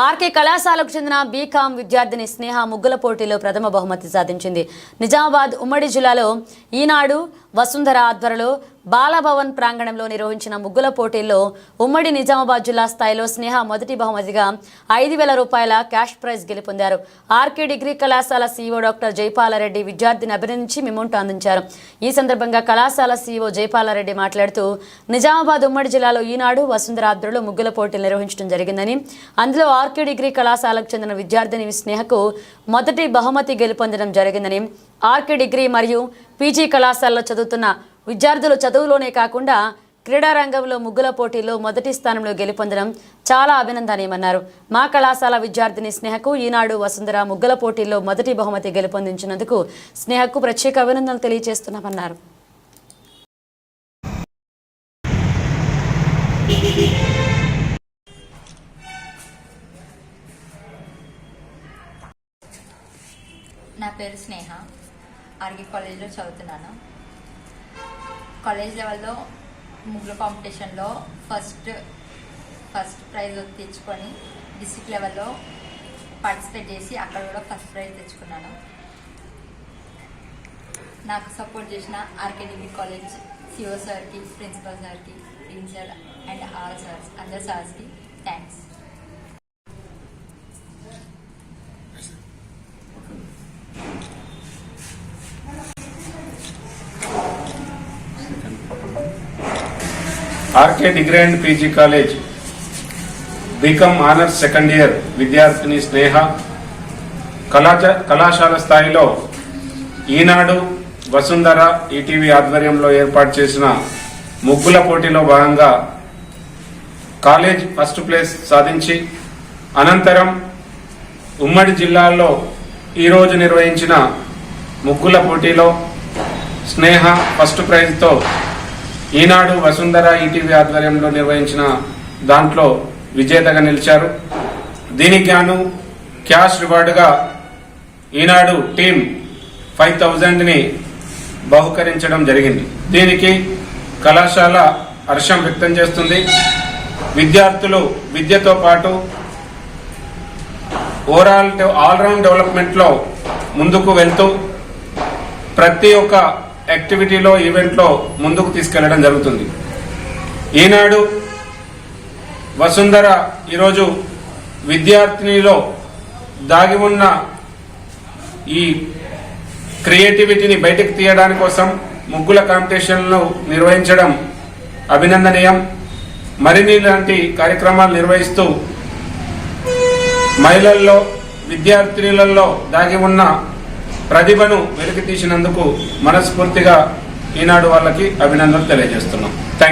RK కళాశాలకు చెందిన BCom విద్యార్థిని స్నేహ ముగ్గుల పోటీలో ప్రథమ బహుమతి సాధించింది. నిజామాబాద్ ఉమ్మడి జిల్లాలో ఈనాడు వసుంధర ఆధ్వర్యంలో బాలభవన్ ప్రాంగణంలో నిర్వహించిన ముగ్గుల పోటీల్లో ఉమ్మడి నిజామాబాద్ జిల్లా స్థాయిలో స్నేహ మొదటి బహుమతిగా 5,000 రూపాయల క్యాష్ ప్రైజ్ గెలుపొందారు. ఆర్కే డిగ్రీ కళాశాల సీఈఓ డాక్టర్ జైపాలరెడ్డి విద్యార్థిని అభినందించి మెమోంటో అందించారు. ఈ సందర్భంగా కళాశాల సీఈఓ జైపాలరెడ్డి మాట్లాడుతూ నిజామాబాద్ ఉమ్మడి జిల్లాలో ఈనాడు వసుంధర ఆధ్వర్యంలో ముగ్గుల పోటీలు నిర్వహించడం జరిగిందని, అందులో ఆర్కే డిగ్రీ కళాశాలకు చెందిన విద్యార్థిని స్నేహకు మొదటి బహుమతి గెలుపొందడం జరిగిందని, ఆర్కే డిగ్రీ మరియు పీజీ కళాశాలలో చదువుతున్న విద్యార్థులు చదువులోనే కాకుండా క్రీడారంగంలో ముగ్గుల పోటీల్లో మొదటి స్థానంలో గెలుపొందడం చాలా అభినందనీయమన్నారు. మా కళాశాల విద్యార్థిని స్నేహకు ఈనాడు వసుంధర ముగ్గుల పోటీల్లో మొదటి బహుమతి గెలుపొందించినందుకు స్నేహకు ప్రత్యేక అభినందనలు తెలియజేస్తున్నామన్నారు. నా పేరు స్నేహ, ఆర్కే కాలేజ్లో చదువుతున్నాను. కాలేజ్ లెవెల్లో ముగ్గుల కాంపిటీషన్లో ఫస్ట్ ప్రైజ్ తెచ్చుకొని డిస్ట్రిక్ట్ లెవెల్లో పార్టిసిపేట్ చేసి అక్కడ కూడా ఫస్ట్ ప్రైజ్ తెచ్చుకున్నాను. నాకు సపోర్ట్ చేసిన ఆర్కే డిగ్రీ కాలేజ్ సిఓ సార్కి, ప్రిన్సిపల్ సార్కి, dean sir and all sirs, అందరు సార్స్కి thanks. RK degree and PG college BCom honours second year విద్యార్థిని స్నేహ కళాశాల స్థాయిలో ఈనాడు వసుంధర ఈటీవీ ఆధ్వర్యంలో ఏర్పాటు చేసిన ముగ్గుల పోటీలో భాగంగా కాలేజ్ ఫస్ట్ ప్లేస్ సాధించి అనంతరం ఉమ్మడి జిల్లాల్లో ఈరోజు నిర్వహించిన ముగ్గుల పోటీలో స్నేహ ఫస్ట్ ప్రైజ్తో ఈనాడు వసుంధర ఈటీవీ ఆధ్వర్యంలో నిర్వహించిన దాంట్లో విజేతగా నిలిచారు. దీనికి గాను క్యాష్ రివార్డుగా ఈనాడు టీం 5,000ని బహుకరించడం జరిగింది. దీనికి కళాశాల హర్షం వ్యక్తం చేస్తుంది. విద్యార్థులు విద్యతో పాటు ఆల్రౌండ్ డెవలప్మెంట్లో ముందుకు వెళ్తూ ప్రతి ఒక్క యాక్టివిటీలో ఈవెంట్లో ముందుకు తీసుకెళ్లడం జరుగుతుంది. ఈనాడు వసుంధర ఈరోజు విద్యార్థినిలో దాగి ఉన్న ఈ క్రియేటివిటీని బయటకు తీయడానికి కోసం ముగ్గుల కాంపిటీషన్లు నిర్వహించడం అభినందనీయం. మరిన్ని ఇలాంటి కార్యక్రమాలు నిర్వహిస్తూ మహిళల్లో, విద్యార్థినులలో దాగి ఉన్న ప్రతిభను వెలికి తీసినందుకు మనస్ఫూర్తిగా ఈనాడు వాళ్ళకి అభినందనలు తెలియజేస్తున్నాం.